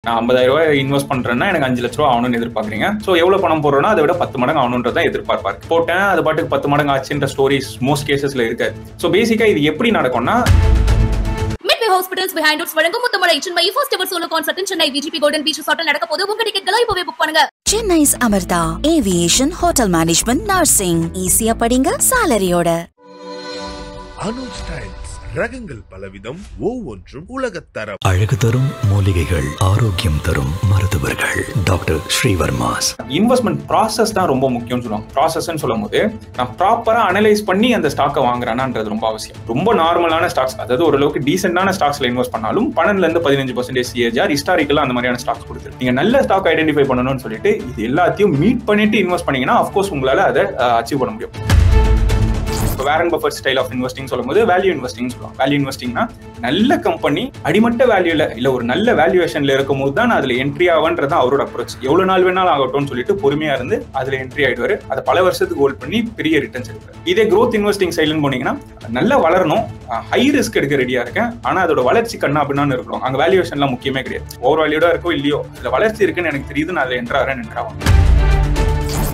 நான் 50,000 இன்வெஸ்ட் பண்றேன்னா எனக்கு 5 லட்ச ரூபா ஆகணும்னு எதிர்பார்க்குறீங்க. ஸோ எவ்வளவு பணம் போடுறோன்னா அதை விட 10 மடங்கு ஆகணுன்றதான் எதிர்பார்ப்பாரு. போட்டேன் அது பாட்டுக்கு 10 மடங்கு ஆச்சுன்ற ஸ்டோரிஸ் மோஸ்ட் கேசஸ்ல இருக்காது. ஸோ பேசிக்கா இது எப்படி நடக்கும்னா ஹாஸ்பிடல்ஸ் பிஹைண்ட் ரூட்ஸ் வழங்கும் Muthamalai Chennai first ever solo concert Chennai VGP golden beach ரிசார்ட்ல நடக்க போது உங்க டிக்கெட்களை இப்பவே புக் பண்ணுங்க. Chennai's Amrita aviation hotel management nursing ஈஸியா படிங்க சாலரியோட. அனுஜ் ஸ்டைல்ஸ் ரகங்கள் பலவிதம் ஒவ்வொன்றும் உலகத்தரம். அழகு தரும் மூலிகைகள், ஆரோக்கியம் தரும் மருத்துவர்கள். டாக்டர் ஸ்ரீவர்மாஸ். இன்வெஸ்ட்மெண்ட் ப்ராசஸ் தான் ரொம்ப முக்கியம்னு சொல்லுவாங்க. ப்ராசஸ்ன்னு சொல்லும் போது நான் ப்ராப்பரா அனலைஸ் பண்ணி அந்த ஸ்டாக்கை வாங்குறேன்னான்றது ரொம்ப அவசியம். ரொம்ப நார்மலான ஸ்டாக்ஸ், அதாவது ஓரளவுக்கு டீசென்டான ஸ்டாக்ஸ்ல இன்வெஸ்ட் பண்ணாலும் 12-15% CAGR ஹிஸ்டாரிக்கலா அந்த மாதிரியான ஸ்டாக்ஸ் கொடுத்து நீங்க நல்ல ஸ்டாக் ஐடென்டிஃபை பண்ணணும்னு சொல்லிட்டு இது எல்லாத்தையும் மீட் பண்ணிட்டு இன்வெஸ்ட் பண்ணீங்கன்னா அஃப்கோர்ஸ் உங்களால அதை அச்சீவ் பண்ண முடியும். Warren Buffett style of investing சொல்லும்போது வேல்யூ இன்வெஸ்டிங் சொல்லுவாங்க. வேல்யூ இன்வெஸ்டிங்னா நல்ல கம்பெனி அடிமட்ட வேல்யூல இல்ல ஒரு நல்ல வேல்யூவேஷன்ல இருக்கும் போது தான் அதுல என்ட்ரி ஆகுன்றது அவரோட அப்ரோச். எவ்வளவு நாள் வேணாலும் ஆகட்டும்னு சொல்லிட்டு பொறுமையா இருந்து அதுல என்ட்ரி ஆயிடுவாரு. அதை பல வருஷத்துக்கு ஹோல்ட் பண்ணி பெரிய ரிட்டர்ன்ஸ் எடுப்பாரு. இதே growth இன்வெஸ்டிங் சைடுன்னு போனீங்கன்னா நல்லா வளரணும், ஹை ரிஸ்க் எடுக்க ரெடியா இருக்கேன், ஆனா அதோட வளர்ச்சி கண்ணா அப்படின்னு இருக்கணும். அங்க வேல்யூவேஷன்லாம் முக்கியமே கிடையாது. ஓவர் வேல்யூடா இருக்கோ இல்லையோ அதுல வளர்ச்சி இருக்குன்னு எனக்கு தெரியுது, நான் அதுல என்ட்ராகிறேன் என்ட்ராகும்.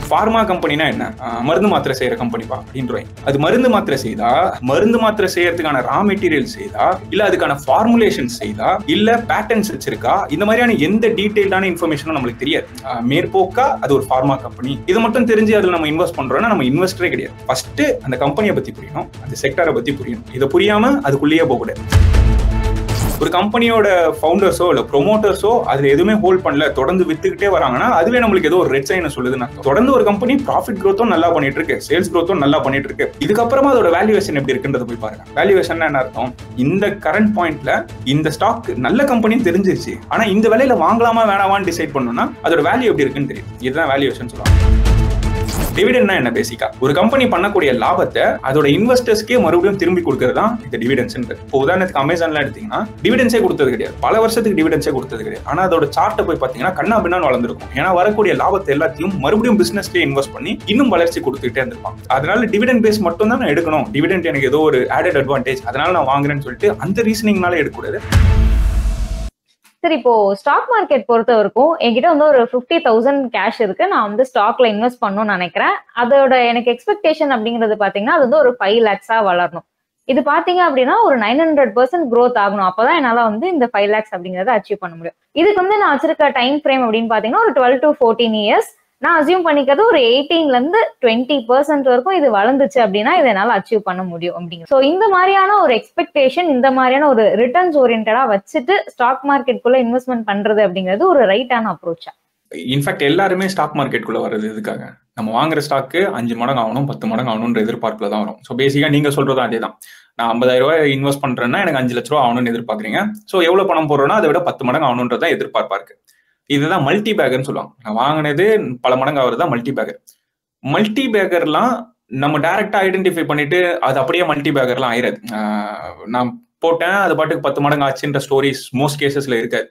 ஃபார்மா கம்பெனினா என்ன? மருந்து மாத்திரை செய்யற கம்பெனிப்பா அப்படின்றாங்க. அது மருந்து மாத்திரை செய்தா, மருந்து மாத்திரை செய்யறதுக்கான ரா மெட்டீரியல் செய்தா, இல்ல அதுக்கான ஃபார்முலேஷன் செய்தா, இல்ல பேட்டர்ன்ஸ் வச்சிருக்கா, இந்த மாதிரியான எந்த டீடைல்டான இன்ஃபர்மேஷனும் நம்மளுக்கு தெரியாது. மேற்போக்கா அது ஒரு ஃபார்மா கம்பெனி, இது மட்டும் தெரிஞ்சு அதுல நம்ம இன்வெஸ்ட் பண்றோம்னா நம்ம இன்வெஸ்டரே கிடையாது. ஃபர்ஸ்ட் அந்த கம்பெனியை பத்தி புரியணும், அந்த செக்டரை பத்தி புரியணும். இதை புரியாம அதுக்குள்ளேயே போகக்கூடாது. ஒரு கம்பெனியோட ஃபவுண்டர்ஸோ இல்ல ப்ரொமோட்டர்ஸோ அதுல எதுவுமே ஹோல்ட் பண்ணல, தொடர்ந்து வித்துக்கிட்டே வராங்கன்னா அதுவே நம்மளுக்கு ஏதோ ஒரு ரெட் சைன் சொல்லுதுன்னா, தொடர்ந்து ஒரு கம்பெனி ப்ராஃபிட் growth-உம் நல்லா பண்ணிட்டு இருக்கு, சேல்ஸ் growth-உம் நல்லா பண்ணிட்டு இருக்கு, இதுக்கப்புறமா அதோட வேல்யூவேஷன் எப்படி இருக்குன்றத போய் பாருங்க. வேல்யூவேஷன் என்ன அர்த்தம்? இந்த கரண்ட் பாயிண்ட்ல இந்த ஸ்டாக் நல்ல கம்பெனின்னு தெரிஞ்சிருச்சு, ஆனா இந்த விலையில வாங்கலாமா வேணாமான்னு டிசைட் பண்ணணும்னா அதோட வேல்யூ எப்படி இருக்குன்னு தெரியும். இதுதான் வேல்யூவேஷன் சொல்லுவாங்க. டிவிடெண்ட்னா என்ன? பேசிக்கா ஒரு கம்பெனி பண்ணக்கூடிய லாபத்தை அதோட இன்வெஸ்டர்ஸ்க்கே மறுபடியும் திரும்பி கொடுக்கறது தான் இந்த டிவிடெண்ட்ஸ். இப்போ உதாரணத்துக்கு அமேசான்ல எடுத்தீங்கன்னா டிவிடெண்ட்ஸே கொடுத்தது கிடையாது, பல வருஷத்துக்கு டிவிடெண்ட்ஸே கொடுத்தது கிடையாது. ஆனா அதோட சார்ட்டை போய் பாத்தீங்கன்னா கண்ணா பின்னான்னு வளர்ந்துருக்கும். ஏன்னா வரக்கூடிய லாபத்தை எல்லாத்தையும் மறுபடியும் பிசினஸ்லயே இன்வெஸ்ட் பண்ணி இன்னும் வளர்ச்சி கொடுத்துட்டே இருந்திருப்பாங்க. அதனால டிவிடெண்ட் பேஸ் மட்டும் தான் நான் எடுக்கணும், டிவிடெண்ட் எனக்கு ஏதோ ஒரு ஆடட் அட்வான்டேஜ் அதனால நான் வாங்குறேன்னு சொல்லிட்டு அந்த ரீசனிங்னால எடுக்கக்கூடாது. சரி, இப்போ ஸ்டாக் மார்க்கெட் பொறுத்த வரைக்கும் என்கிட்ட வந்து ஒரு 50,000 கேஷ் இருக்கு, நான் வந்து ஸ்டாக்ல இன்வெஸ்ட் பண்ணணும்னு நினைக்கிறேன். அதோட எனக்கு எக்ஸ்பெக்டேஷன் அப்படிங்கிறது பாத்தீங்கன்னா அது வந்து ஒரு 5 lakhs வளரணும். இது பாத்தீங்க அப்படின்னா ஒரு 900% growth ஆகணும். அப்பதான் என்னால வந்து இந்த 5 lakhs அப்படிங்கறத அச்சீவ் பண்ண முடியும். இதுக்கு வந்து நான் வச்சிருக்க டைம் ஃப்ரேம் அப்படின்னு பாத்தீங்கன்னா ஒரு 12 to 14 years. நான் அசியூம் பண்ணிக்கிறது ஒரு 18-20% வரைக்கும் இது வளர்ந்துச்சு அப்படின்னா இதை என்னால அச்சீவ் பண்ண முடியும் அப்படிங்க. ஸோ இந்த மாதிரியான ஒரு எக்ஸ்பெக்டேஷன், இந்த மாதிரியான ஒரு ரிட்டர்ன்ஸ் ஓரியன்டா வச்சுட்டு ஸ்டாக் மார்க்கெட்டுக்குள்ள இன்வெஸ்ட்மெண்ட் பண்றது அப்படிங்கிறது ஒரு ரைட்டான அப்ரோச்சா? இன்ஃபேக்ட் எல்லாருமே ஸ்டாக் மார்க்கெட்டுக்குள்ள வர்றது எதுக்காக? நம்ம வாங்குற ஸ்டாக்கு 5 மடங்கு ஆகணும், 10 மடங்கு ஆகணும்ன்ற எதிர்பார்ப்புல தான் வரும். ஸோ பேசிக்கா நீங்க சொல்றதும் அதே தான். நான் 50,000 இன்வெஸ்ட் பண்றேன்னா எனக்கு 5 லட்ச ரூபா ஆகணும்னு எதிர்பார்க்குறீங்க. ஸோ எவ்வளவு பணம் போடுறோன்னா அதை விட 10 மடங்கு ஆகணுன்றதான் எதிர்பார்ப்பா இருக்கு. இதுதான் மல்டி பேக்கர்னு சொல்லுவாங்க. நான் வாங்கினது பல மடங்கு ஆகுறதா மல்டி பேக்கர். மல்டி பேக்கர்லாம் நம்ம டைரக்டா ஐடென்டிஃபை பண்ணிட்டு அது அப்படியே மல்டி பேக்கர்லாம் ஆயிராது. நான் போட்டேன் அது பாட்டுக்கு 10 மடங்கு ஆச்சுன்ற ஸ்டோரிஸ் மோஸ்ட் கேசஸ்ல இருக்காது.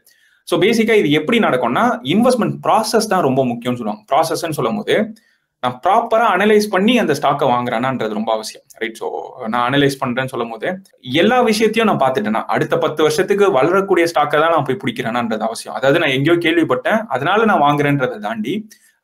ஸோ பேசிக்கா இது எப்படி நடக்கும்னா இன்வெஸ்ட்மெண்ட் ப்ராசஸ் தான் ரொம்ப முக்கியம்னு சொல்லுவாங்க. ப்ராசஸ்ன்னு சொல்லும் போது நான் ப்ராப்பரா அனலைஸ் பண்ணி அந்த ஸ்டாக்கை வாங்குறேன்னான்றது ரொம்ப அவசியம். ரைட். ஸோ நான் அனலைஸ் பண்றேன்னு சொல்லும் போது எல்லா விஷயத்தையும் நான் பார்த்துட்டேன்னா அடுத்த 10 வருஷத்துக்கு வளரக்கூடிய ஸ்டாக்கை தான் நான் போய் பிடிக்கிறேன்னான்றது அவசியம். அதாவது நான் எங்கேயோ கேள்விப்பட்டேன் அதனால நான் வாங்குறேன்றதை தாண்டி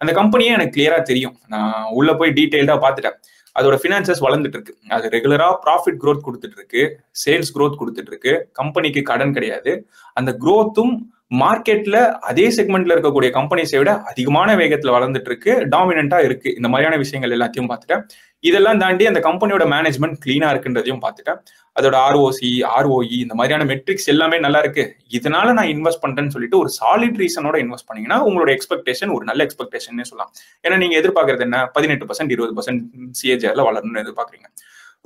அந்த கம்பெனியே எனக்கு கிளியரா தெரியும். நான் உள்ள போய் டீடைல்டா பார்த்துட்டேன். அதோட ஃபினான்சஸ் வளர்ந்துட்டு இருக்கு, அது ரெகுலரா ப்ராஃபிட் growth கொடுத்துட்டு இருக்கு, சேல்ஸ் growth கொடுத்துட்டு இருக்கு, கம்பெனிக்கு கடன் கிடையாது, அந்த growth-உம் மார்க்கெட்ல அதே செக்மெண்ட்ல இருக்கக்கூடிய கம்பெனிஸை விட அதிகமான வேகத்துல வளர்ந்துட்டு இருக்கு, டாமினண்டா இருக்கு. இந்த மாதிரியான விஷயங்கள் எல்லாத்தையும் பார்த்துட்டேன். இதெல்லாம் தாண்டி அந்த கம்பெனியோட மேனேஜ்மெண்ட் கிளீனா இருக்குன்றதையும் பார்த்துட்டேன். அதோட ROC, ROE இந்த மாதிரியான மெட்ரிக்ஸ் எல்லாமே நல்லா இருக்கு, இதனால நான் இன்வெஸ்ட் பண்றேன்னு சொல்லிட்டு ஒரு சாலிட் ரீசனோட இன்வெஸ்ட் பண்ணீங்கன்னா உங்களோட எக்ஸ்பெக்டேஷன் ஒரு நல்ல எக்ஸ்பெக்டேஷன் சொல்லலாம். ஏன்னா நீங்க எதிர்பார்க்கறது என்ன? 18% 20% CAGR வளரணும்னு எதிர்பார்க்குறீங்க.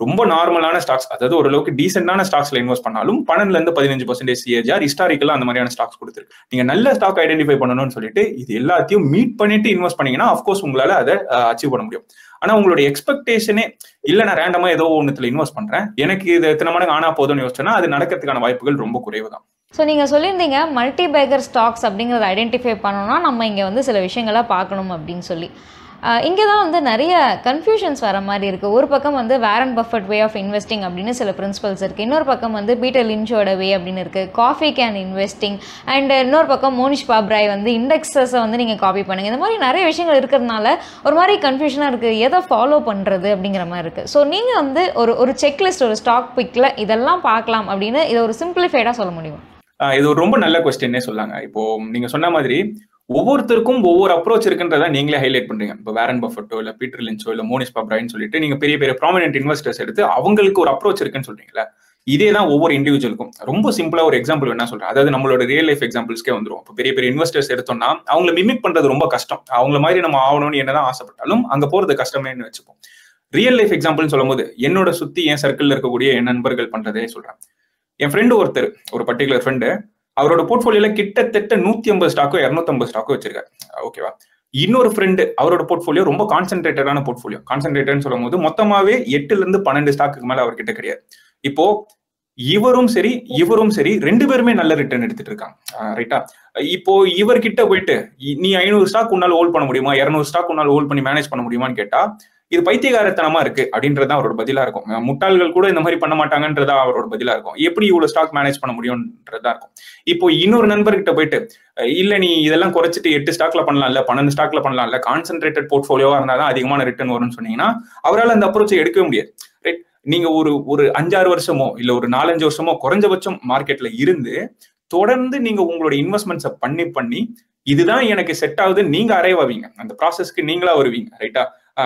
ரொம்ப நார்மலான ஸ்டாக்ஸ், அதாவது ஓரளவுக்கு டீசென்டான ஸ்டாக்ஸ்ல இன்வெஸ்ட் பண்ணாலும் 12-15% CAGR ஹிஸ்டாரிக்கலா அந்த மாதிரியான ஸ்டாக்ஸ் கொடுத்துருக்கு. நீங்க நல்ல ஸ்டாக் ஐடென்டிஃபை பண்ணணும்னு சொல்லிட்டு இது எல்லாத்தையும் மீட் பண்ணிட்டு இன்வெஸ்ட் பண்ணீங்கன்னா அஃப்கோர்ஸ் உங்களால அதை அச்சீவ் பண்ண முடியும். ஆனா உங்களுடைய எக்ஸ்பெக்டேஷனே இல்ல நான் ரேண்டமா ஏதோ ஒன்னுத்துல இன்வெஸ்ட் பண்றேன், எனக்கு இது எத்தனை மடங்கு ஆனா போதும்னு யோசிச்சோன்னா அது நடக்கிறதுக்கான வாய்ப்புகள் ரொம்ப குறைவு தான். ஸோ நீங்கள் சொல்லியிருந்தீங்க மல்டி பேக்கர் ஸ்டாக்ஸ் அப்படிங்கிறத ஐடென்டிஃபை பண்ணணும்னா நம்ம இங்கே வந்து சில விஷயங்களை பார்க்கணும் அப்படின்னு சொல்லி. இங்கே தான் வந்து நிறைய கன்ஃபியூஷன்ஸ் வர மாதிரி இருக்குது. ஒரு பக்கம் வந்து Warren Buffett way of investing அப்படின்னு சில பிரின்சிபல்ஸ் இருக்குது, இன்னொரு பக்கம் வந்து பீட்டர் லின்ச்சோட வே அப்படின்னு இருக்குது, காஃபி கேன் இன்வெஸ்டிங், அண்ட் இன்னொரு பக்கம் மோனிஷ் பாப்ராய் வந்து இண்டெக்ஸஸை வந்து நீங்கள் காப்பி பண்ணுங்கள். இந்த மாதிரி நிறைய விஷயங்கள் இருக்கிறதுனால ஒரு மாதிரி கன்ஃபியூஷனாக இருக்குது, எதை ஃபாலோ பண்ணுறது அப்படிங்கிற மாதிரி இருக்குது. ஸோ நீங்கள் வந்து ஒரு செக்லிஸ்ட், ஒரு ஸ்டாக் பிக்கில் இதெல்லாம் பார்க்கலாம் அப்படின்னு இதை ஒரு சிம்பிளிஃபைடாக சொல்ல முடியும்? இது ஒரு ரொம்ப நல்ல கொஸ்டின்னே சொல்லாங்க. இப்போ நீங்க சொன்ன மாதிரி ஒவ்வொருத்தருக்கும் ஒவ்வொரு அப்ரோச் இருக்குன்றதா நீங்களே ஹைலைட் பண்றீங்க. இப்போ வாரன் பஃபட்டோ இல்ல பீட்டர் லின்ச்சோ இல்ல மோனிஷ் பாப்ராய்னு சொல்லிட்டு நீங்க பெரிய பெரிய ப்ராமினென்ட் இன்வெஸ்டர்ஸ் எடுத்து அவங்களுக்கு ஒரு அப்ரோச் இருக்குன்னு சொல்றீங்களா? இதே தான் ஒவ்வொரு இண்டிவிஜுவலுக்கும். ரொம்ப சிம்பிளா ஒரு எக்ஸாம்பிள் என்ன சொல்றேன், அதாவது நம்மளோட ரியல் லைஃப் எக்ஸாம்பிள்ஸ்க்கே வந்துரும். இப்போ பெரிய பெரிய இன்வெஸ்டர்ஸ் எடுத்தோம்னா அவங்களை மிமிக் பண்றது ரொம்ப கஷ்டம். அவங்கள மாதிரி நம்ம ஆகணும்னு என்னதான் ஆசைப்பட்டாலும் அங்க போறது கஷ்டமேன்னு வச்சுப்போம். ரியல் லைஃப் எக்ஸாம்பிள்னு சொல்லும் போது என்னோட சுத்தி என் சர்க்கிள்ல இருக்கக்கூடிய என் நண்பர்கள் பண்றதே சொல்றேன். என் ஃப்ரெண்டு ஒருத்தர், ஒரு பர்டிகுலர் ஃப்ரெண்டு, அவரோட போர்ட்ஃபோலியோல கிட்டத்தட்ட 150 ஸ்டாக்கோ 250 ஸ்டாக்கோ வச்சிருக்காரு. ஓகேவா? இன்னொரு ஃப்ரெண்டு, அவரோட போர்ட்ஃபோலியோ ரொம்ப கான்சென்ட்ரேட்டடான போர்ட்ஃபோலியோ. கான்சென்ட்ரேட்டட்னு சொல்லும் போது மொத்தமாவே 8 to 12 ஸ்டாக்கு மேல அவர்கிட்ட கிடையாது. இப்போ இவரும் சரி இவரும் சரி 2 பேருமே நல்ல ரிட்டர்ன் எடுத்துட்டு இருக்காங்க. ரைட்டா? இப்போ இவர்கிட்ட போயிட்டு நீ 500 ஸ்டாக் உன்னால ஹோல்ட் பண்ண முடியுமா, 200 ஸ்டாக் உன்னால ஹோல்ட் பண்ணி மேனேஜ் பண்ண முடியுமான்னு கேட்டா இது பைத்தியகாரத்தனமா இருக்கு அப்படின்றதான் அவரோட பதிலா இருக்கும். முட்டாள்கள் கூட இந்த மாதிரி பண்ண மாட்டாங்கன்றதா அவரோட பதிலா இருக்கும். எப்படி இவ்வளவு ஸ்டாக் மேனேஜ் பண்ண முடியும்ன்றதா இருக்கும். இப்போ இன்னொரு நண்பர்கிட்ட போயிட்டு இல்ல நீ இதெல்லாம் குறைச்சிட்டு 8 ஸ்டாக்ல பண்ணலாம் இல்ல 12 ஸ்டாக்ல பண்ணலாம் இல்ல கான்சென்ட்ரேட்டட் போர்ட்ஃபோலியோவா இருந்தாதான் அதிகமான ரிட்டர்ன் வரும்னு சொன்னீங்கன்னா அவரால் அந்த அப்ரோச்சை எடுக்கவே முடியாது. ரைட்? நீங்க ஒரு 5-6 வருஷமோ இல்ல ஒரு 4-5 வருஷமோ குறைஞ்சபட்சம் மார்க்கெட்ல இருந்து தொடர்ந்து நீங்க உங்களோட இன்வெஸ்ட்மெண்ட்ஸை பண்ணி இதுதான் எனக்கு செட் ஆகுது நீங்க அரைவ் ஆவீங்க. அந்த ப்ராசஸ்க்கு நீங்களா வருவீங்க. ரைட்டா?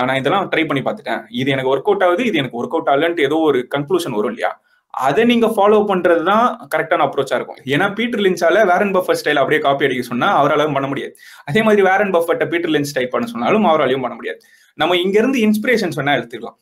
நான் இதெல்லாம் ட்ரை பண்ணி பார்த்துட்டேன், இது எனக்கு ஒர்க் அவுட் ஆகுது, இது எனக்கு ஒர்க் அவுட் ஆகலன்ட்டு ஏதோ ஒரு கன்க்ளூஷன் வரும் இல்லையா? அதை நீங்க ஃபாலோ பண்றது தான் கரெக்டான அப்ரோச்சா இருக்கும். ஏன்னா பீட்டர் லின்ச்சால வாரன் பஃபட் ஸ்டைல் அப்படியே காப்பி அடிக்க சொன்னா அவராலும் பண்ண முடியாது. அதே மாதிரி வாரன் பஃபட்டை பீட்டர் லின்ச் டைப் பண்ண சொன்னாலும் அவராலையும் பண்ண முடியாது. நம்ம இங்க இருந்து இன்ஸ்பிரேஷன்ஸ் வேணா எடுத்துக்கலாம்.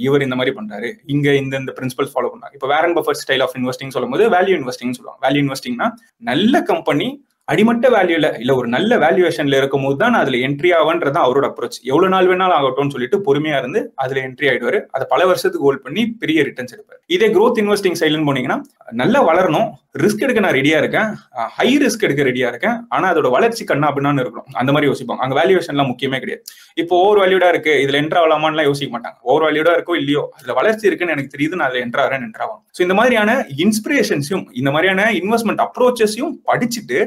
இவர் இந்த மாதிரி பண்றாரு, இங்க இந்த பிரின்சிபல் ஃபாலோ பண்றாரு. இப்போ Warren Buffett style of investing சொல்லும் போது வேல்யூ இன்வெஸ்டிங் சொல்லுவாங்க. வேல்யூ இன்வெஸ்டிங்னா நல்ல கம்பெனி அடிமட்ட வேல்யூல இல்ல ஒரு நல்ல வேல்யூவேஷன்ல இருக்கும் போது தான் அதுல என்ட்ரி ஆகுன்றதான் அவரோட அப்ரோச். எவ்வளவு நாள் வேணாலும் ஆகட்டும்னு சொல்லிட்டு பொறுமையா இருந்து அதுல என்ட்ரி ஆயிடுவாரு. அதை பல வருஷத்துக்கு ஹோல்ட் பண்ணி பெரிய ரிட்டர்ன்ஸ் எடுப்பாரு. இதே growth இன்வெஸ்டிங் சைடுன்னு போனீங்கன்னா நல்லா வளரணும், ரிஸ்க் எடுக்க நான் ரெடியா இருக்கேன், ஹை ரிஸ்க் எடுக்க ரெடியா இருக்கேன், ஆனா அதோட வளர்ச்சி கண்ணா அப்படின்னு இருக்கணும். அந்த மாதிரி யோசிப்பாங்க. அங்க வேல்யூவேஷன்லாம் முக்கியமே கிடையாது. இப்போ ஓவர் வேல்யூடா இருக்கு இதுல என்ட்ரா ஆகலாமான்லாம் யோசிக்க மாட்டாங்க. ஓவர் வேல்யூடா இருக்கோ இல்லையோ அதுல வளர்ச்சி இருக்குன்னு எனக்கு தெரியுது, நான் அதுல என்ட்ரா ஆகிறேன், என்ட்ரா ஆகும். ஸோ இந்த மாதிரியான இன்ஸ்பிரேஷன்ஸையும் இந்த மாதிரியான இன்வெஸ்ட்மெண்ட் அப்ரோச்சஸையும் படிச்சுட்டு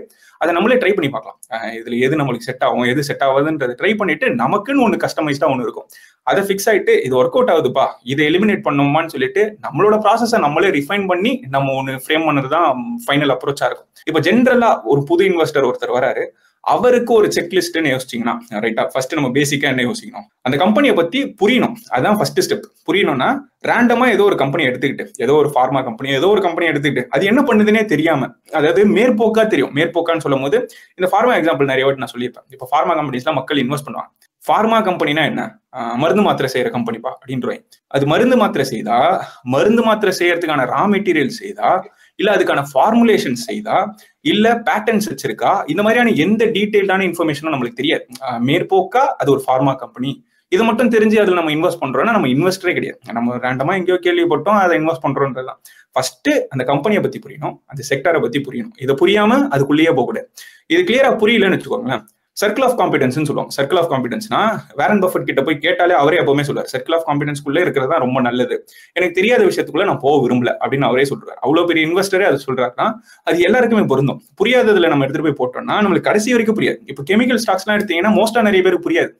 அதை நம்மளே ட்ரை பண்ணி பார்க்கலாம். இதுல எது நம்மளுக்கு செட் ஆகும் எது செட் ஆகுதுன்றதை ட்ரை பண்ணிட்டு நமக்குன்னு ஒன்று கஸ்டமைஸ்டா ஒன்று இருக்கும். அதை ஃபிக்ஸ் ஆயிட்டு இது ஒர்க் அவுட் ஆகுதுப்பா, இதை எலிமினேட் பண்ணுமான்னு சொல்லிட்டு நம்மளோட ப்ராசஸை நம்மளே ரிஃபைன் பண்ணி நம்ம ஒன்று ஃப்ரேம் பண்ணதுதான் ஃபைனல் அப்ரோச்சா இருக்கும். இப்போ ஜென்ரலா ஒரு புது இன்வெஸ்டர் ஒருத்தர் வராரு, அவருக்கு ஒரு செக்லிஸ்ட்னு யோசிச்சிங்கன்னா ரைட்டா, ஃபர்ஸ்ட் நம்ம பேசிக்கா என்ன யோசிக்கணும், அந்த கம்பெனியை பத்தி புரியணும். அதுதான் ஃபர்ஸ்ட் ஸ்டெப். புரியணும்னா ரேண்டமா ஏதோ ஒரு கம்பெனி எடுத்துக்கிட்டு, ஏதோ ஒரு ஃபார்மா கம்பெனி ஏதோ ஒரு கம்பெனி எடுத்துக்கிட்டு அது என்ன பண்ணுதுன்னே தெரியாம, அதாவது மேற்போக்கா தெரியும். மேற்போக்கான்னு சொல்லும் போது இந்த ஃபார்மா எக்ஸாம்பிள் நிறைய வாட்டி நான் சொல்லியிருப்பேன். இப்போ ஃபார்மா கம்பெனிஸ்லாம் மக்கள் இன்வெஸ்ட் பண்ணுவாங்க. ஃபார்மா கம்பெனினா என்ன, மருந்து மாத்திரை செய்யற கம்பெனிப்பா அப்படின்றேன். அது மருந்து மாத்திரை செய்தா, மருந்து மாத்திரை செய்யறதுக்கான ரா மெட்டீரியல் செய்தா, இல்ல அதுக்கான ஃபார்முலேஷன் செய்தா, இல்ல பேட்டர்ன்ஸ் வச்சிருக்கா, இந்த மாதிரியான எந்த டீடைல்டான இன்ஃபர்மேஷனும் நம்மளுக்கு தெரியாது. மேற்போக்கா அது ஒரு ஃபார்மா கம்பெனி, இது மட்டும் தெரிஞ்சு அதுல நம்ம இன்வெஸ்ட் பண்றோம்னா நம்ம இன்வெஸ்டரே கிடையாது. நம்ம ரேண்டமா எங்கேயோ கேள்விப்பட்டோம் அதை இன்வெஸ்ட் பண்றோம்ன்றதுதான். ஃபர்ஸ்ட் அந்த கம்பெனியை பத்தி புரியணும், அந்த செக்டரை பத்தி புரியணும். இதை புரியாம அதுக்குள்ளேயே போகக்கூடாது. இது கிளியரா புரியலன்னு வச்சுக்கோங்களேன். சர்க்கிள் ஆஃப் காம்பிடன்ஸ்னு சொல்லுவாங்க. சர்க்கிள் ஆஃப் காம்பிடன்ஸ்னா வாரன் பஃபட் கிட்ட போய் கேட்டாலே அவரே எப்பவுமே சொல்லுவார், சர்க்கிள் ஆஃப் காம்பிடன்ஸ்குள்ள இருக்கிறது தான் ரொம்ப நல்லது, எனக்கு தெரியாத விஷயத்துக்குள்ள நான் போக விரும்பல அப்படின்னு அவரே சொல்றாரு. அவ்வளவு பெரிய இன்வெஸ்டரே அது சொல்றாருன்னா அது எல்லாருக்குமே பொருந்தும். புரியாததுல நம்ம எடுத்துட்டு போய் போட்டோம்னா நம்மளுக்கு கடைசி வரைக்கும் புரியாது. இப்போ கெமிக்கல் ஸ்டாக்ஸ்லாம் எடுத்தீங்கன்னா மோஸ்டா நிறைய பேருக்கு புரியாது.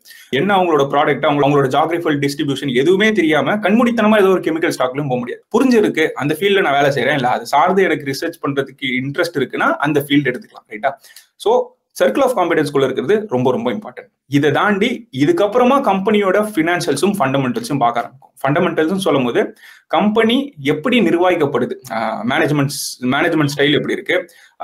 என்ன அவங்களோட ப்ராடக்ட், அவங்களோட ஜாகிரபிக்கல் டிஸ்ட்ரிபியூஷன் எதுவுமே தெரியாம கண்மூடித்தனமா ஏதோ ஒரு கெமிக்கல் ஸ்டாக்லயும் போக முடியாது. புரிஞ்சிருக்கு, அந்த ஃபீல்ட்ல நான் வேலை செய்யறேன், இல்ல அது சார்ந்து எனக்கு ரிசர்ச் பண்றதுக்கு இன்ட்ரெஸ்ட் இருக்குன்னா அந்த ஃபீல்டு எடுத்துக்கலாம். ரைட்டா? ஸோ சர்க்கிள் ஆஃப் காம்பிடன்ஸ்குள்ள இருக்கிறது ரொம்ப ரொம்ப இம்பார்ட்டன்ட். இதை தாண்டி இதுக்கப்புறமா கம்பெனியோட ஃபினான்சியல்ஸும் ஃபண்டமெண்டல்ஸும் பார்க்க ஆரம்பிக்கும். ஃபண்டமெண்டல்ஸும் சொல்லும் போது கம்பெனி எப்படி நிர்வகிக்கப்படுது, மேனேஜ்மெண்ட் ஸ்டைல் எப்படி இருக்கு,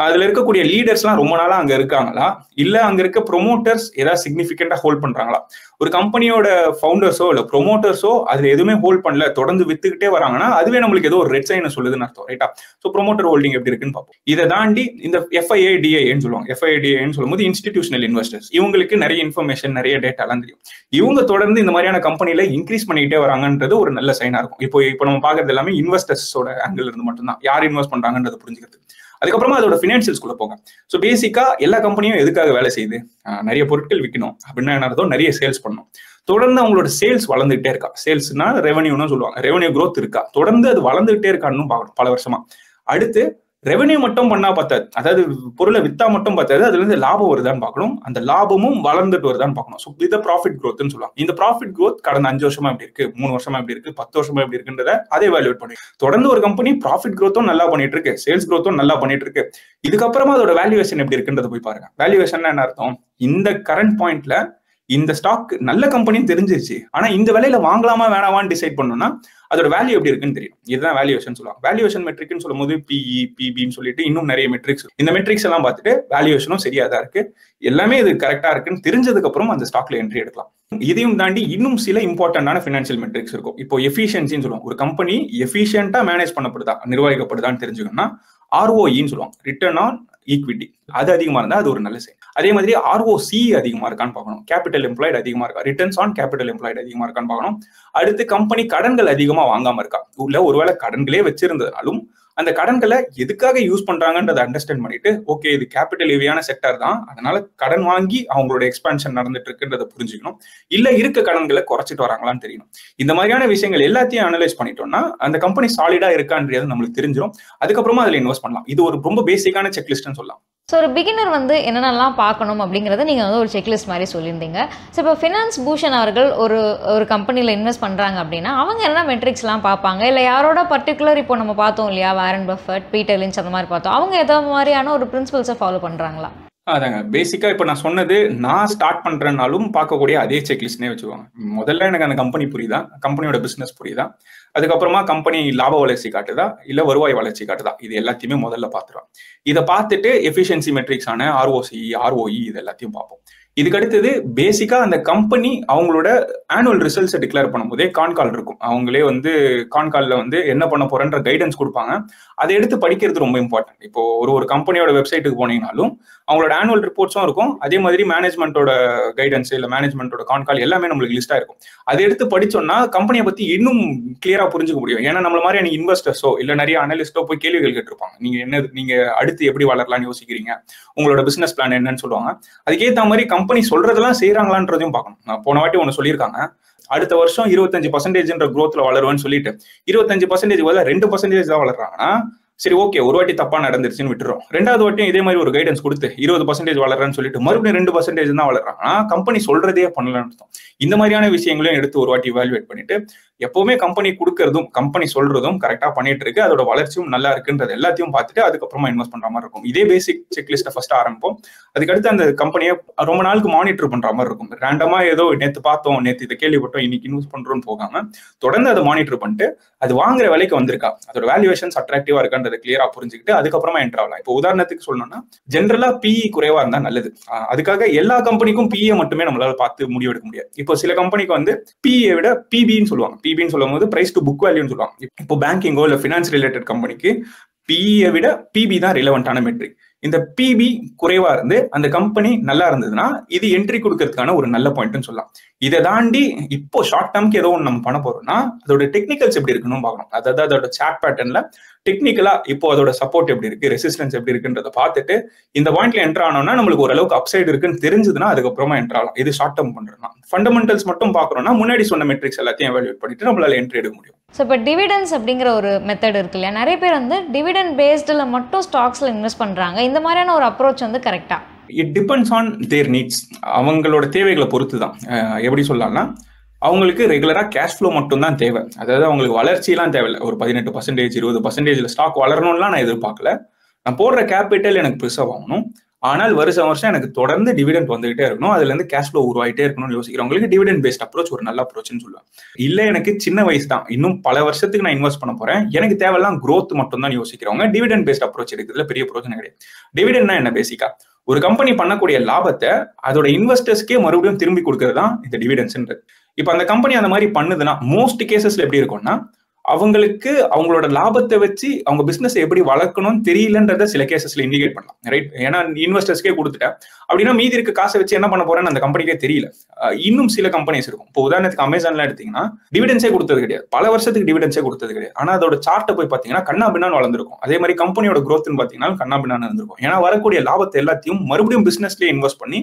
அதுல இருக்கக்கூடிய லீடர்ஸ்லாம் ரொம்ப நாளா அங்க இருக்காங்களா, இல்ல அங்க இருக்க ப்ரொமோட்டர்ஸ் ஏதாவது சிக்னிஃபிகண்டா ஹோல்ட் பண்றாங்களா. ஒரு கம்பெனியோட ஃபவுண்டர்ஸோ இல்ல ப்ரொமோட்டர்ஸோ அதுல எதுவுமே ஹோல்ட் பண்ணல, தொடர்ந்து வித்துக்கிட்டே வராங்கன்னா அதுவே நம்மளுக்கு ஏதோ ஒரு ரெட் சைன் சொல்லுதுன்னு அர்த்தம். ரைட்டா? ஸோ ப்ரொமோட்டர் ஹோல்டிங் எப்படி இருக்குன்னு பார்ப்போம். இதை தாண்டி இந்த FIIDAன்னு சொல்லுவாங்க. FIIDAன்னு சொல்லும்போது இன்ஸ்டிடியூஷனல் இன்வெஸ்டர்ஸ், இவங்களுக்கு நிறைய இன்ஃபர்மேஷன் நிறைய டேட்டாலாம் தெரியும். இவங்க தொடர்ந்து இந்த மாதிரியான கம்பெனில இன்க்ரீஸ் பண்ணிக்கிட்டே வராங்கன்றது ஒரு நல்ல சைனா இருக்கும். இப்போ நம்ம பாக்குறது எல்லாமே இன்வெஸ்டர்ஸோட ஆங்கிள் இருந்து மட்டும்தான், யார் இன்வெஸ்ட் பண்றாங்கன்றது புரிஞ்சுக்கிறது. அதுக்கப்புறமா அதோட ஃபினான்சியல்ஸ்குள்ள போங்க. ஸோ பேசிக்கா எல்லா கம்பெனியும் எதுக்காக வேலை செய்யுது, நிறைய பொருட்கள் விற்கணும் அப்படின்னா என்ன அர்த்தம், நிறைய சேல்ஸ் பண்ணணும். தொடர்ந்து அவங்களோட சேல்ஸ் வளர்ந்துகிட்டே இருக்கா, சேல்ஸ்னா ரெவன்யூன்னு சொல்லுவாங்க, ரெவன்யூ growth இருக்கா, தொடர்ந்து அது வளர்ந்துகிட்டே இருக்கான்னு பார்க்கணும் பல வருஷமா. அடுத்து ரெவன்யூ மட்டும் பண்ணா பார்த்தாது, அதாவது பொருளை வித்தா மட்டும் பார்த்தாது, அதுல இருந்து லாபம் வருதான்னு பார்க்கணும், அந்த லாபமும் வளர்ந்துட்டு வருதான்னு பார்க்கணும். ஸோ இதை ப்ராஃபிட் growthன்னு சொல்லுவாங்க. இந்த ப்ராஃபிட் growth கடந்த 5 வருஷமா எப்படி இருக்கு, 3 வருஷமா எப்படி இருக்கு, 10 வருஷமா எப்படி இருக்குன்றத அதை வேல்யூட் பண்ணி தொடர்ந்து ஒரு கம்பெனி ப்ராஃபிட் growthம் நல்லா பண்ணிட்டு இருக்கு, சேல்ஸ் growthம் நல்லா பண்ணிட்டு இருக்கு, இதுக்கப்புறமா அதோட வேல்யூவேஷன் எப்படி இருக்குன்றத போய் பாருங்க. வேல்யூவேஷன் என்ன அர்த்தம், இந்த கரண்ட் பாயிண்ட்ல இந்த ஸ்டாக் நல்ல கம்பெனின்னு தெரிஞ்சிருச்சு, ஆனா இந்த விலையில வாங்கலாமா வேணாமான்னு டிசைட் பண்ணணும்னா அதோட வேல்யூ எப்படி இருக்குன்னு தெரியும். இதுதான் வேல்யூவேஷன் சொல்லுவாங்க. வேல்யூவேஷன் மெட்ரிக்னு சொல்லும் போது பிஇ, பிபின்னு சொல்லிட்டு இன்னும் நிறைய மெட்ரிக்ஸ், இந்த மெட்ரிக்ஸ் எல்லாம் பார்த்துட்டு வேல்யூவேஷனும் சரியா தான் இருக்கு, எல்லாமே இது கரெக்டா இருக்குன்னு தெரிஞ்சதுக்கு அப்புறம் அந்த ஸ்டாக்ல என்ட்ரி எடுக்கலாம். இதையும் தாண்டி இன்னும் சில இம்பார்ட்டன்டான ஃபினான்ஷியல் மெட்ரிக்ஸ் இருக்கும். இப்போ எஃபிஷியன்சின்னு சொல்லுவாங்க. ஒரு கம்பெனி எஃபிஷியன்ட்டா மேனேஜ் பண்ணப்படுதா, நிர்வகிக்கப்படுதான்னு தெரிஞ்சுக்கணும்னா ROEன்னு சொல்லுவாங்க, ரிட்டர்ன் ஆன் ஈக்விட்டி. அது அதிகமா இருந்தா அது ஒரு நல்ல செயல். அதே மாதிரி ROC அதிகமா இருக்கான்னு பார்க்கணும், கேபிட்டல் எம்ப்ளாய்டு அதிகமா இருக்கா, ரிட்டர்ன்ஸ் ஆன் கேபிட்டல் எம்ப்ளாய்டு அதிகமா இருக்கான்னு பார்க்கணும். அடுத்து கம்பெனி கடன்கள் அதிகமா வாங்காம இருக்கா, உள்ள ஒருவேளை கடன்களே வச்சிருந்ததுனாலும் அந்த கடன்களை எதுக்காக யூஸ் பண்றாங்கன்றதை அண்டர்ஸ்டாண்ட் பண்ணிட்டு, ஓகே இது கேபிட்டல் ஹெவியான செக்டர் தான், அதனால கடன் வாங்கி அவங்களோட எக்ஸ்பான்ஷன் நடந்துட்டு இருக்குன்றதை புரிஞ்சுக்கணும். இல்ல இருக்க கடன்களை குறைச்சிட்டு வராங்களான்னு தெரியணும். இந்த மாதிரியான விஷயங்கள் எல்லாத்தையும் அனலைஸ் பண்ணிட்டோம்னா அந்த கம்பெனி சாலிடா இருக்கான்றது நம்மளுக்கு தெரிஞ்சிடும். அதுக்கப்புறமா அதுல இன்வெஸ்ட் பண்ணலாம். இது ஒரு ரொம்ப பேசிக்கான செக்லிஸ்ட்னு சொல்லலாம். ஸோ ஒரு பிகினர் வந்து என்னென்னலாம் பார்க்கணும் அப்படிங்கிறத நீங்கள் வந்து ஒரு செக்லிஸ்ட் மாதிரி சொல்லியிருந்தீங்க. ஸோ இப்போ ஃபினான்ஸ் பூஷன் அவர்கள் ஒரு கம்பெனியில் இன்வெஸ்ட் பண்ணுறாங்க அப்படின்னா அவங்க என்ன மெட்ரிக்ஸ்லாம் பார்ப்பாங்க, இல்லை யாரோட பர்டிகுலர் இப்போ நம்ம பார்த்தோம் இல்லையா, வாரன் பஃபட், பீட்டர் லிஞ்ச் அந்த மாதிரி பார்த்தோம், அவங்க எதோ மாதிரியான ஒரு பிரின்சிபல்ஸை ஃபாலோ பண்ணுறாங்களா? அதாங்க பேசிக்கா இப்ப நான் சொன்னது, நான் ஸ்டார்ட் பண்றேன்னாலும் பார்க்கக்கூடிய அதே செக்லிஸ்ட்னே வச்சுக்குவாங்க. முதல்ல எனக்கு அந்த கம்பெனி புரியுதா, கம்பெனியோட பிசினஸ் புரியுதா, அதுக்கப்புறமா கம்பெனி லாப வளர்ச்சி காட்டுதா இல்ல வருவாய் வளர்ச்சி காட்டுதா, இது எல்லாத்தையுமே முதல்ல பார்த்துருவோம். இதை பார்த்துட்டு எஃபிஷியன்சி மெட்ரிக்ஸ் ஆன ROC, ROE இது எல்லாத்தையும் பார்ப்போம். இதுக்கு அடுத்தது பேசிக்கா அந்த கம்பெனி அவங்களோட ஆனுவல் ரிசல்ட்ஸை டிக்ளேர் பண்ணும்போதே கான்கால் இருக்கும். அவங்களே வந்து கான்கால்ல வந்து என்ன பண்ண போறேன்ற கைடன்ஸ் கொடுப்பாங்க. அதை எடுத்து படிக்கிறது ரொம்ப இம்பார்ட்டன்ட். இப்போ ஒரு கம்பெனியோட வெப்சைட்டுக்கு போனீங்கனாலும் அவங்களோட ஆனுவல் ரிப்போர்ட்ஸும் இருக்கும், அதே மாதிரி மேனேஜ்மெண்டோட கைடன்ஸ் இல்ல மேனேஜ்மெண்டோட கான்கால் எல்லாமே நம்மளுக்கு லிஸ்டா இருக்கும். அதை எடுத்து படிச்சோம்னா கம்பெனியை பத்தி இன்னும் கிளியரா புரிஞ்சுக்க முடியும். ஏன்னா நம்மள மாதிரியான இன்வெஸ்டர்ஸோ இல்ல நிறைய அனலிஸ்டோ போய் கேள்விகள் கேட்டிருப்பாங்க. நீங்க அடுத்து எப்படி வளரலாம்னு யோசிக்கிறீங்க, உங்களோட பிசினஸ் பிளான் என்னன்னு சொல்லுவாங்க. அதுக்கேற்ற மாதிரி கம்பெனி சொல்றதெல்லாம் செய்யறாங்களான்றதையும் பார்க்கணும். நான் போன வாட்டி ஒன்று சொல்லியிருக்காங்க, அடுத்த வருஷம் 25% growthல வளருவேன்னு சொல்லிட்டு 25% 2% தான் வளர்றாங்கன்னா சரி ஓகே, ஒரு வாட்டி தப்பா நடந்துருச்சுன்னு விட்டுறோம். ரெண்டாவது வாட்டியும் இதே மாதிரி ஒரு கைடன்ஸ் கொடுத்து 20% வளர்றேன்னு சொல்லிட்டு மறுபடியும் 2% தான் வளர்றாங்கன்னா கம்பெனி சொல்றதே பண்ணலன்னு அர்த்தம். இந்த மாதிரியான விஷயங்களையும் எடுத்து ஒரு வாட்டி இவாலுவேட் பண்ணிட்டு எப்பவுமே கம்பெனி கொடுக்கறதும் கம்பெனி சொல்றதும் கரெக்டா பண்ணிட்டு இருக்கு, அதோட வளர்ச்சியும் நல்லா இருக்குன்றது எல்லாத்தையும் பார்த்துட்டு அதுக்கப்புறமா இன்வெஸ்ட் பண்ற மாதிரி இருக்கும். இதே பேசிக் செக்லிஸ்ட்டை ஃபர்ஸ்ட் ஆரம்பிப்போம். அதுக்கடுத்து அந்த கம்பெனியை ரொம்ப நாளுக்கு மானிட்டர் பண்ற மாதிரி இருக்கும். ரேண்டமா ஏதோ நேற்று பார்த்தோம், நேற்று இதை கேள்விப்பட்டோம், இன்னைக்கு இன்வெஸ்ட் பண்றோம்னு போகாம தொடர்ந்து அதை மானிட்டர் பண்ணிட்டு அது வாங்குற விலைக்கு வந்திருக்கா, அதோட வேல்யூவேஷன்ஸ் அட்ராக்டிவா இருக்கான்றதை கிளியரா புரிஞ்சுக்கிட்டு அதுக்கப்புறமா என்டர் ஆகலாம். இப்போ உதாரணத்துக்கு சொல்லணும்னா ஜென்ரலா PE குறைவா இருந்தா நல்லது. அதுக்காக எல்லா கம்பெனிக்கும் PE மட்டுமே நம்மளால பார்த்து முடிவெடுக்க முடியாது. இப்போ சில கம்பெனிக்கு வந்து PE விட PBன்னு சொல்லுவாங்க. PBன்னு சொல்லும் போது பிரைஸ் டு புக் வேல்யூன்னு சொல்லுவாங்க. இப்போ பேங்கிங்கோ இல்ல ஃபினான்ஸ் ரிலேட்டட் கம்பெனிக்கு PE விட PB தான் ரிலவெண்டான மெட்ரிக். இந்த PB குறைவா இருந்து அந்த கம்பெனி நல்லா இருந்ததுன்னா இது என்ட்ரி கொடுக்கறதுக்கான ஒரு நல்ல பாயிண்ட்னு சொல்லலாம். இதை தாண்டி இப்போ ஷார்ட் டேர்ம்க்கு ஏதோ ஒன்று நம்ம பண்ண போறோம்னா அதோட டெக்னிக்கல்ஸ் எப்படி இருக்குன்னு பார்க்கணும். அதாவது அதோட சார்ட் பேட்டர்ன்ல டெக்னிக்கலா இப்போ அதோட சப்போர்ட் எப்படி இருக்கு, ரெசிஸ்டன்ஸ் எப்படி இருக்குன்றத பார்த்துட்டு இந்த பாயிண்ட்ல என்டர் ஆனோம்னா நம்மளுக்கு ஓரளவுக்கு அப்சைடு இருக்குன்னு தெரிஞ்சதுன்னா அதுக்கப்புறமா என்டர் ஆகலாம். இது ஷார்ட் டேர்ம் பண்றோம்னா. ஃபண்டமெண்டல்ஸ் மட்டும் பார்க்கறோம்னா முன்னாடி சொன்ன மெட்ரிக்ஸ் எல்லாத்தையும் எவாலுவேட் பண்ணிட்டு நம்மளால என்ட்ரி எடுக்க முடியும். ஸோ இப்போ டிவிடெண்ட்ஸ் அப்படிங்கிற ஒரு மெத்தட் இருக்கு இல்லையா, நிறைய பேர் வந்து டிவிடெண்ட் பேஸ்டில் மட்டும் ஸ்டாக்ஸில் இன்வெஸ்ட் பண்ணுறாங்க. இந்த மாதிரியான ஒரு அப்ரோச் வந்து கரெக்டா? It depends on their needs. அவங்களோட தேவைகளை பொறுத்து தான். எப்படி சொல்லலாம்னா அவங்களுக்கு ரெகுலரா கேஷ் ஃப்ளோ மட்டும் தான் தேவை. அதாவது அவங்களுக்கு வளர்ச்சியெல்லாம் தேவையில்லை. ஒரு 18% 20% ஸ்டாக் வளரணும்லாம் நான் எதிர்பார்க்கல. நான் போடுற கேபிட்டல் எனக்கு ப்ரிசர்வ் ஆகணும், ஆனால் வருஷம் எனக்கு தொடர்ந்து டிவிடெண்ட் வந்துகிட்டே இருக்கணும், அதுல இருந்து கேஷ் ஃப்ளோ உருவாயிட்டே இருக்கணும்னு யோசிக்கிறவங்களுக்கு டிவிடெண்ட் பேஸ்ட் அப்ரோச் ஒரு நல்ல அப்ரோச்னு சொல்லுவேன். இல்ல எனக்கு சின்ன வயசு தான், இன்னும் பல வருஷத்துக்கு நான் இன்வெஸ்ட் பண்ண போறேன், எனக்கு தேவையெல்லாம் growth மட்டும் தான் யோசிக்கிறவங்க டிவிடெண்ட் பேஸ்ட் அப்ரோச் எடுக்கிறதுல பெரிய பிரோஜனம் கிடையாது. டிவிடெண்ட்னா என்ன? பேசிக்கா ஒரு கம்பெனி பண்ணக்கூடிய லாபத்தை அதோட இன்வெஸ்டர்ஸ்க்கே மறுபடியும் திரும்பி கொடுக்கறது தான் இந்த டிவிடெண்ட்ஸ்ன்றது. இப்ப அந்த கம்பெனி அந்த மாதிரி பண்ணுதுன்னா மோஸ்ட் கேசஸ்ல எப்படி இருக்கும்னா அவங்களுக்கு அவங்களோட லாபத்தை வச்சு அவங்க பிசினஸ் எப்படி வளர்க்கணும்னு தெரியலன்றத சில கேசஸ்ல இண்டிகேட் பண்ணலாம், ரைட்? ஏன்னா இன்வெஸ்டர்ஸ்க்கே கொடுத்துட்டேன் அப்படின்னா மீதி இருக்க காசை வச்சு என்ன பண்ண போறேன்னு அந்த கம்பெனிக்கே தெரியல. இன்னும் சில கம்பெனிஸ் இருக்கும். இப்போ உதாரணத்துக்கு அமேசான்லாம் எடுத்தீங்கன்னா டிவிடென்ஸே கொடுத்தது கிடையாது, பல வருஷத்துக்கு டிவிடென்ஸே கொடுத்தது கிடையாது. ஆனா அதோட சார்ட்டை போய் பாத்தீங்கன்னா கண்ணா பின்னான்னு வளர்ந்துருக்கும். அதே மாதிரி கம்பெனியோட growthன்னு பாத்தீங்கன்னா கண்ணா பின்னான்னு இருந்திருக்கும். ஏன்னா வரக்கூடிய லாபத்தை எல்லாத்தையும் மறுபடியும் பிசினஸ்லயே இன்வெஸ்ட் பண்ணி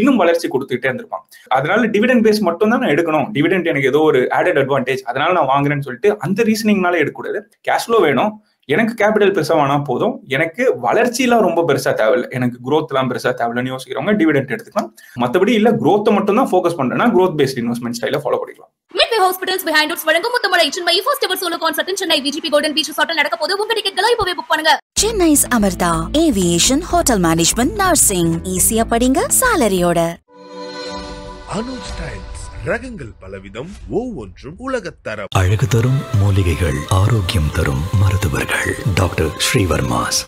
இன்னும் வளர்ச்சி கொடுத்துட்டே இருந்திருப்பான். அதனால டிவிடெண்ட் பேஸ் மட்டும் தான் நான் எடுக்கணும், டிவிடெண்ட் எனக்கு ஏதோ ஒரு ஆடட் அட்வான்டேஜ் அதனால நான் வாங்குறேன்னு சொல்லிட்டு அந்த ரீசனிங்னால எடுக்கக்கூடாது. கேஷ் ஃப்ளோ வேணும், எனக்கு கேபிட்டல் பெருசா வேணா போதும், எனக்கு வளர்ச்சியெல்லாம் ரொம்ப பெருசா தேவையில்லை, எனக்கு growth எல்லாம் பெருசா தேவையில்லைன்னு யோசிக்கிறவங்க டிவிடெண்ட் எடுத்துக்கலாம். மற்றபடி இல்ல growth மட்டும் தான் ஃபோக்கஸ் பண்றேன்னா growth based இன்வெஸ்ட்மெண்ட் ஸ்டைல ஃபாலோ பண்ணிக்கலாம். Midway Hospitals Behind Doors வழங்கும் Muthamalai Chennai first ever solo concert in Chennai VGP Golden Beach Resort நடக்க போது. உங்க டிக்கெட்களை இப்பவே புக் பண்ணுங்க. Chennai's Amartha Aviation Hotel Management Nursing. ஈஸியா படிங்க சாலரியோட. அனுஜ் டைல்ஸ் ரகங்கள் பலவிதம், ஒவ்வொன்றும் உலகத்தரம். அழகு தரும் மூலிகைகள், ஆரோக்கியம் தரும் மருத்துவர்கள். டாக்டர் ஸ்ரீவர்மாஸ்.